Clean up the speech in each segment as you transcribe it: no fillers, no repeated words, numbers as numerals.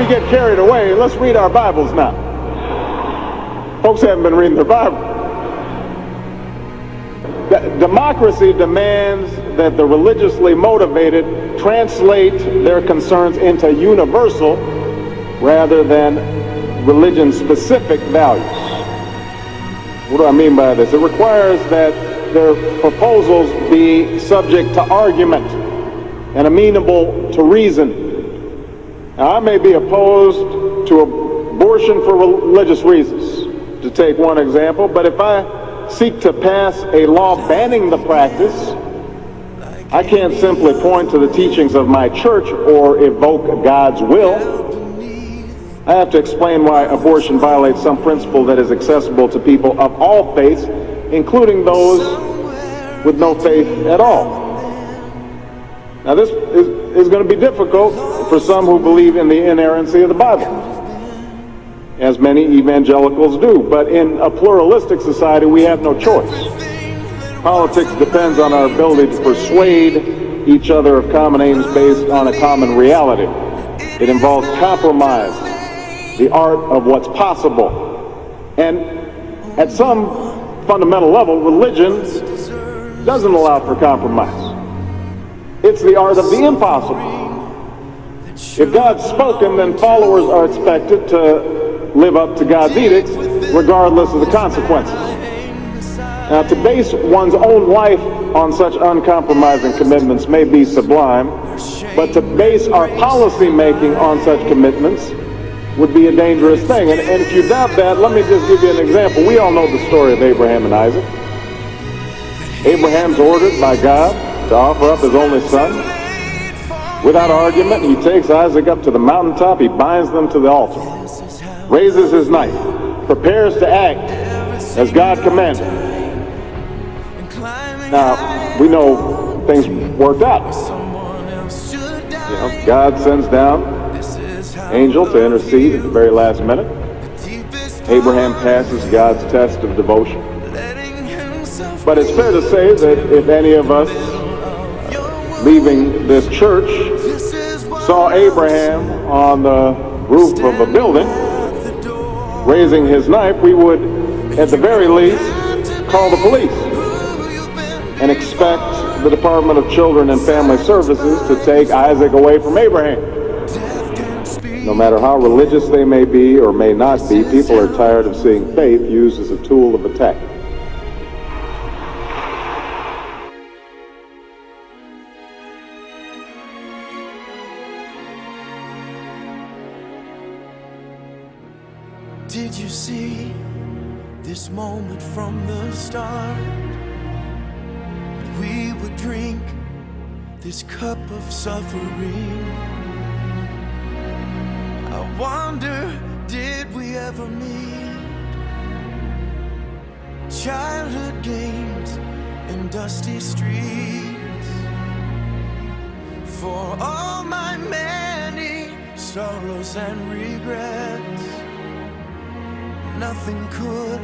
we get carried away, let's read our Bibles now. Folks haven't been reading their Bible. Democracy demands that the religiously motivated translate their concerns into universal rather than religion-specific values. What do I mean by this? It requires that their proposals be subject to argument and amenable to reason. Now, I may be opposed to abortion for religious reasons, to take one example, but if I seek to pass a law banning the practice, I can't simply point to the teachings of my church or evoke God's will. I have to explain why abortion violates some principle that is accessible to people of all faiths, including those with no faith at all. Now, this is going to be difficult for some who believe in the inerrancy of the Bible, as many evangelicals do. But in a pluralistic society, we have no choice. Politics depends on our ability to persuade each other of common aims based on a common reality. It involves compromise, the art of what's possible. And at some fundamental level, religion doesn't allow for compromise. It's the art of the impossible. If God's spoken, then followers are expected to live up to God's edicts, regardless of the consequences. Now, to base one's own life on such uncompromising commitments may be sublime, but to base our policy making on such commitments would be a dangerous thing. And if you doubt that, let me just give you an example. We all know the story of Abraham and Isaac. Abraham's ordered by God to offer up his only son. Without argument, he takes Isaac up to the mountaintop, he binds them to the altar, raises his knife, prepares to act as God commanded. Now, we know things worked out. God sends down an angel to intercede at the very last minute. Abraham passes God's test of devotion. But it's fair to say that if any of us leaving this church saw Abraham on the roof of a building raising his knife, we would at the very least call the police and expect the Department of Children and Family Services to take Isaac away from Abraham. No matter how religious they may be or may not be, people are tired of seeing faith used as a tool of attack. Did you see this moment from the start? We would drink this cup of suffering. I wonder, did we ever meet? Childhood games and dusty streets. For all my many sorrows and regrets, nothing could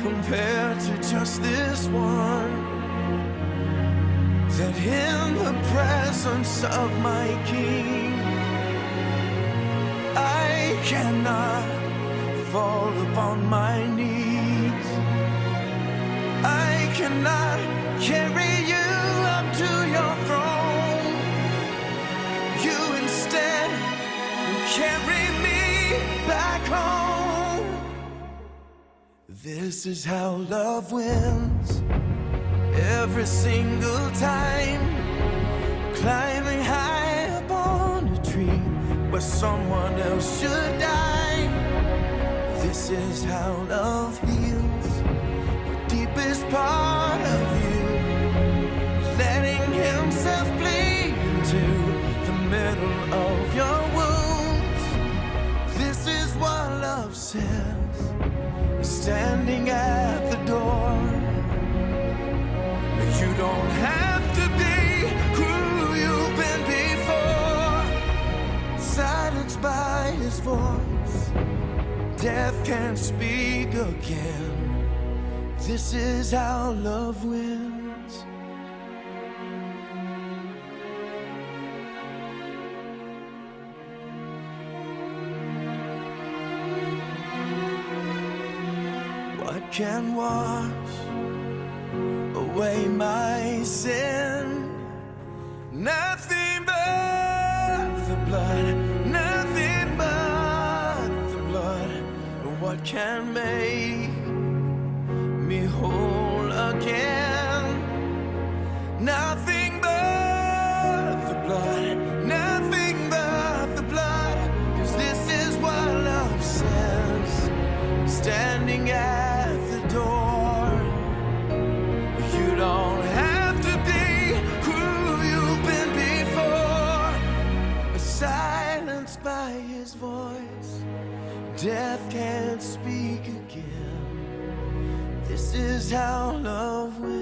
compare to just this one. That in the presence of my King, I cannot fall upon my knees. I cannot carry you up to your throne. You instead carry me back home. This is how love wins. Every single time, climbing high up on a tree where someone else should die. This is how love heals the deepest part of you, letting himself bleed into the middle of your wounds. This is what love says, standing at the door. You don't have to be who you've been before. Silenced by his voice, death can't speak again. This is how love wins. can wash away my sin. Nothing but the blood, nothing but the blood. What can make me whole again? Nothing but the blood, nothing but the blood. 'Cause this is what love says, standing at the door. You don't have to be who you've been before. Silenced by his voice, death can't speak again. This is how love will